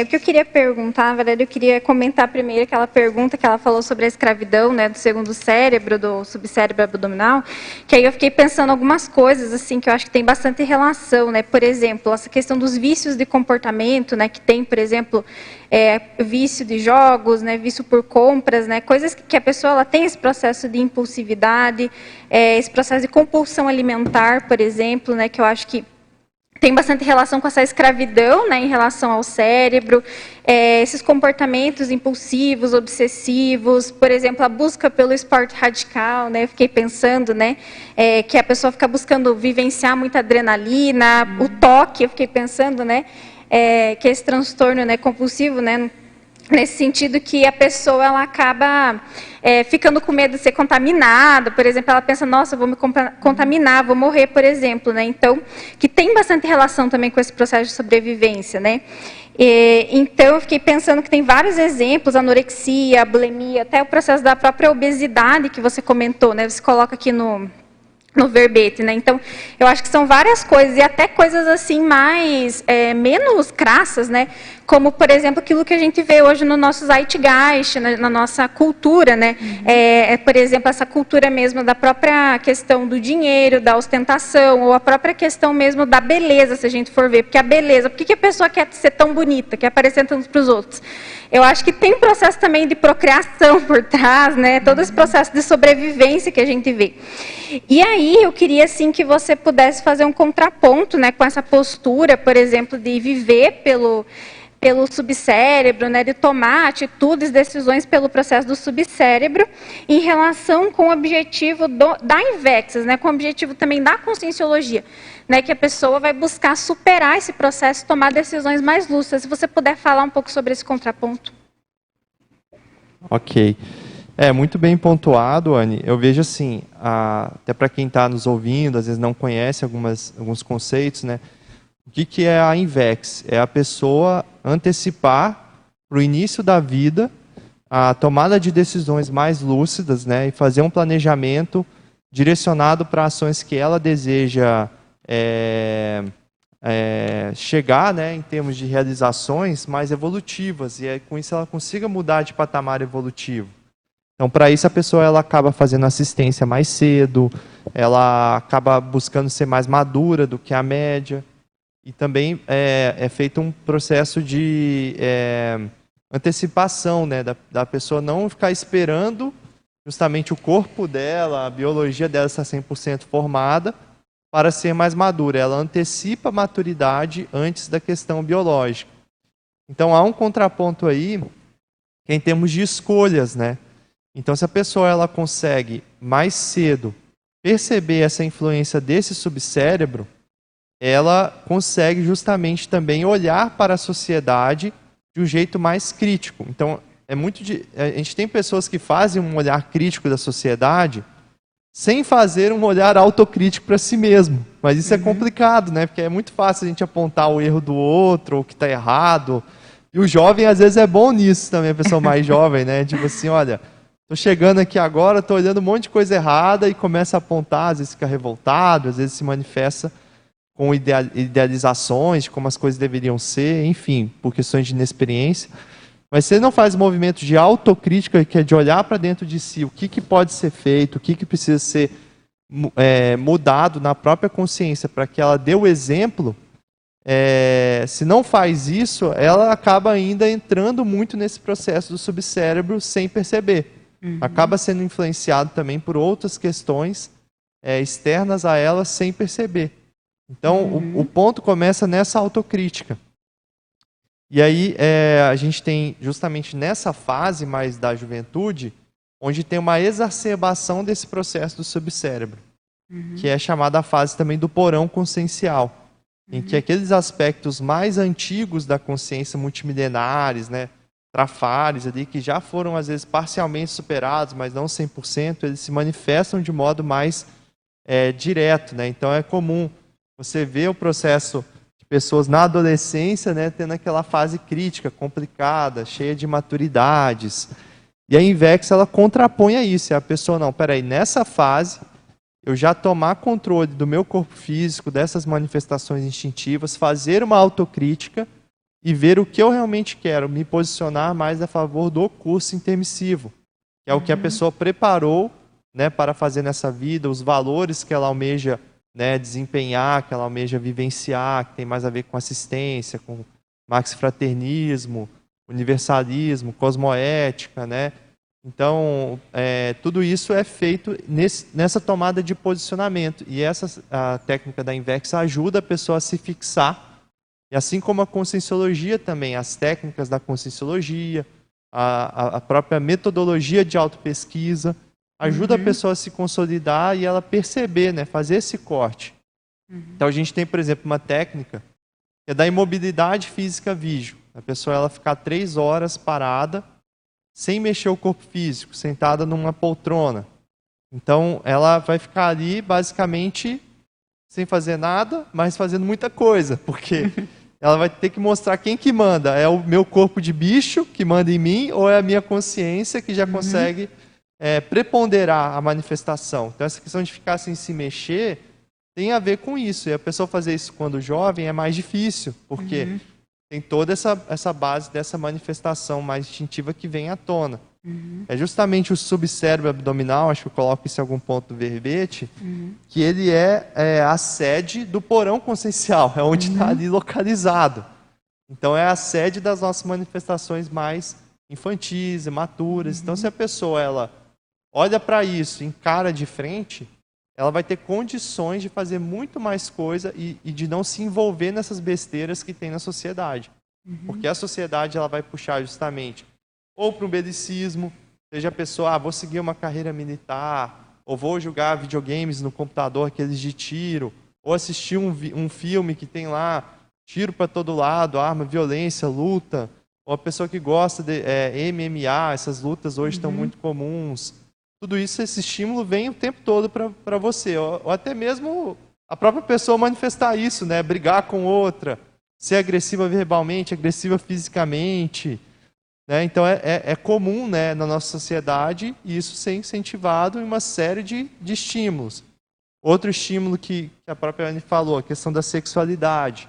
O que eu queria perguntar, na verdade, eu queria comentar primeiro aquela pergunta que ela falou sobre a escravidão, né, do segundo cérebro, do subcérebro abdominal, que aí eu fiquei pensando algumas coisas, assim, que eu acho que tem bastante relação, né, por exemplo, essa questão dos vícios de comportamento, né, que tem, por exemplo, vício de jogos, né, vício por compras, né, coisas que a pessoa ela tem esse processo de impulsividade, esse processo de compulsão alimentar, por exemplo, né, que eu acho que tem bastante relação com essa escravidão, né, em relação ao cérebro, esses comportamentos impulsivos, obsessivos, por exemplo, a busca pelo esporte radical, né, eu fiquei pensando, né, que a pessoa fica buscando vivenciar muita adrenalina, o toque, eu fiquei pensando, né, que esse transtorno, né, compulsivo, né, nesse sentido que a pessoa ela acaba ficando com medo de ser contaminada, por exemplo, ela pensa, nossa, vou me contaminar, vou morrer, por exemplo, né? Então, que tem bastante relação também com esse processo de sobrevivência, né? Então, eu fiquei pensando que tem vários exemplos, anorexia, bulimia, até o processo da própria obesidade que você comentou, né? Você coloca aqui no verbete, né? Então, eu acho que são várias coisas, e até coisas assim mais, menos crassas, né? Como, por exemplo, aquilo que a gente vê hoje no nosso zeitgeist, na nossa cultura, né? Por exemplo, essa cultura mesmo da própria questão do dinheiro, da ostentação, ou a própria questão mesmo da beleza, se a gente for ver. Porque a beleza, por que a pessoa quer ser tão bonita, quer aparecer tanto para os outros? Eu acho que tem processo também de procriação por trás, né? Todo esse processo de sobrevivência que a gente vê. E aí, eu queria, assim, que você pudesse fazer um contraponto, né, com essa postura, por exemplo, de viver pelo subcérebro, né, de tomar atitudes, decisões pelo processo do subcérebro, em relação com o objetivo da Invexas, né, com o objetivo também da conscienciologia, né, que a pessoa vai buscar superar esse processo, tomar decisões mais lúcidas. Se você puder falar um pouco sobre esse contraponto. Ok. Muito bem pontuado, Anne. Eu vejo assim, até para quem está nos ouvindo, às vezes não conhece alguns conceitos, né? O que é a Invex? É a pessoa antecipar para o início da vida a tomada de decisões mais lúcidas, né? E fazer um planejamento direcionado para ações que ela deseja chegar, né, em termos de realizações mais evolutivas, e com isso ela consiga mudar de patamar evolutivo. Então, para isso, a pessoa ela acaba fazendo assistência mais cedo, ela acaba buscando ser mais madura do que a média, e também é feito um processo de antecipação, né, da pessoa não ficar esperando justamente o corpo dela, a biologia dela estar 100% formada para ser mais madura. Ela antecipa a maturidade antes da questão biológica. Então, há um contraponto aí, que é em termos de escolhas, né? Então, se a pessoa ela consegue mais cedo perceber essa influência desse subcérebro, ela consegue justamente também olhar para a sociedade de um jeito mais crítico. Então, a gente tem pessoas que fazem um olhar crítico da sociedade sem fazer um olhar autocrítico para si mesmo. Mas isso é complicado, né? Porque é muito fácil a gente apontar o erro do outro, ou o que está errado. E o jovem, às vezes, é bom nisso também, a pessoa mais jovem, né? Tipo assim, olha, estou chegando aqui agora, estou olhando um monte de coisa errada e começa a apontar, às vezes fica revoltado, às vezes se manifesta com idealizações de como as coisas deveriam ser, enfim, por questões de inexperiência. Mas se ele não faz movimento de autocrítica, que é de olhar para dentro de si, o que pode ser feito, o que precisa ser mudado na própria consciência para que ela dê o exemplo, se não faz isso, ela acaba ainda entrando muito nesse processo do subcérebro sem perceber. Acaba sendo influenciado também por outras questões externas a ela sem perceber. Então, o ponto começa nessa autocrítica. E aí, a gente tem justamente nessa fase mais da juventude, onde tem uma exacerbação desse processo do subcérebro, que é chamada a fase também do porão consciencial, em que aqueles aspectos mais antigos da consciência multimilenares, né, trafares ali, que já foram às vezes parcialmente superados, mas não 100%, eles se manifestam de modo mais direto, né? Então é comum você ver o processo de pessoas na adolescência, né, tendo aquela fase crítica, complicada, cheia de maturidades. E a Invex, ela contrapõe a isso. A pessoa, não, peraí, nessa fase, eu já tomar controle do meu corpo físico, dessas manifestações instintivas, fazer uma autocrítica e ver o que eu realmente quero, me posicionar mais a favor do curso intermissivo, que é o que a pessoa preparou, né, para fazer nessa vida, os valores que ela almeja, né, desempenhar, que ela almeja vivenciar, que tem mais a ver com assistência, com marxifraternismo, universalismo, cosmoética, né? Então, tudo isso é feito nessa tomada de posicionamento. E a técnica da Invex ajuda a pessoa a se fixar. E assim como a conscienciologia também, as técnicas da conscienciologia, a própria metodologia de autopesquisa, ajuda a pessoa a se consolidar e ela perceber, né, fazer esse corte. Então, a gente tem, por exemplo, uma técnica que é da imobilidade física vígio. A pessoa ela ficar 3 horas parada, sem mexer o corpo físico, sentada numa poltrona. Então, ela vai ficar ali, basicamente, sem fazer nada, mas fazendo muita coisa, porque ela vai ter que mostrar quem que manda. É o meu corpo de bicho que manda em mim, ou é a minha consciência que já consegue preponderar a manifestação. Então, essa questão de ficar sem se mexer tem a ver com isso. E a pessoa fazer isso quando jovem é mais difícil, porque tem toda essa base dessa manifestação mais instintiva que vem à tona. É justamente o subcérebro abdominal, acho que eu coloco isso em algum ponto do verbete, que ele é a sede do porão consciencial, é onde está ali localizado. Então é a sede das nossas manifestações mais infantis, imaturas. Então se a pessoa ela olha para isso, encara de frente, ela vai ter condições de fazer muito mais coisa e de não se envolver nessas besteiras que tem na sociedade. Porque a sociedade ela vai puxar justamente ou para o belicismo, seja a pessoa, vou seguir uma carreira militar, ou vou jogar videogames no computador, aqueles de tiro, ou assistir um filme que tem lá tiro para todo lado, arma, violência, luta, ou a pessoa que gosta de MMA, essas lutas hoje estão muito comuns. Tudo isso, esse estímulo vem o tempo todo para você. Ou até mesmo a própria pessoa manifestar isso, né? Brigar com outra, ser agressiva verbalmente, agressiva fisicamente. Né? Então é comum, né, na nossa sociedade isso ser incentivado em uma série de estímulos. Outro estímulo que a própria Anne falou, a questão da sexualidade.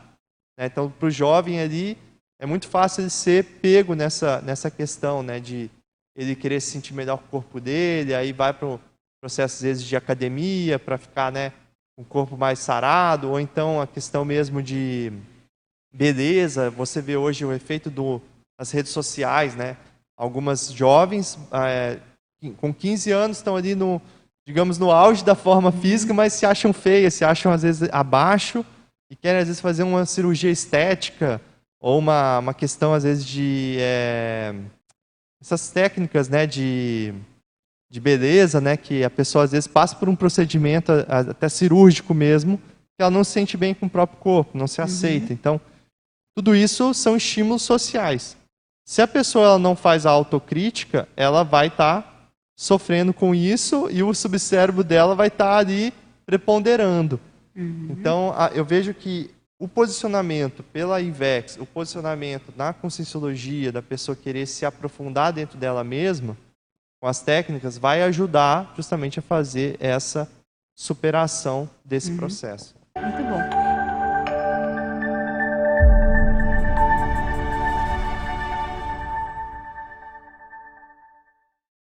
Né? Então, para o jovem ali, é muito fácil ele ser pego nessa questão, né, de ele querer se sentir melhor com o corpo dele, aí vai para o processo, às vezes, de academia, para ficar, né, com o corpo mais sarado, ou então a questão mesmo de beleza. Você vê hoje o efeito das redes sociais, né? Algumas jovens com 15 anos estão ali digamos, no auge da forma física, mas se acham feias, se acham, às vezes, abaixo, e querem, às vezes, fazer uma cirurgia estética, ou uma questão, às vezes, de essas técnicas, né, de beleza, né, que a pessoa às vezes passa por um procedimento até cirúrgico mesmo, que ela não se sente bem com o próprio corpo, não se aceita. Então, tudo isso são estímulos sociais. Se a pessoa ela não faz a autocrítica, ela vai estar sofrendo com isso e o subcérebro dela vai estar ali preponderando. Então, eu vejo que o posicionamento pela IVEX, o posicionamento na conscienciologia, da pessoa querer se aprofundar dentro dela mesma, com as técnicas, vai ajudar justamente a fazer essa superação desse processo. Muito bom.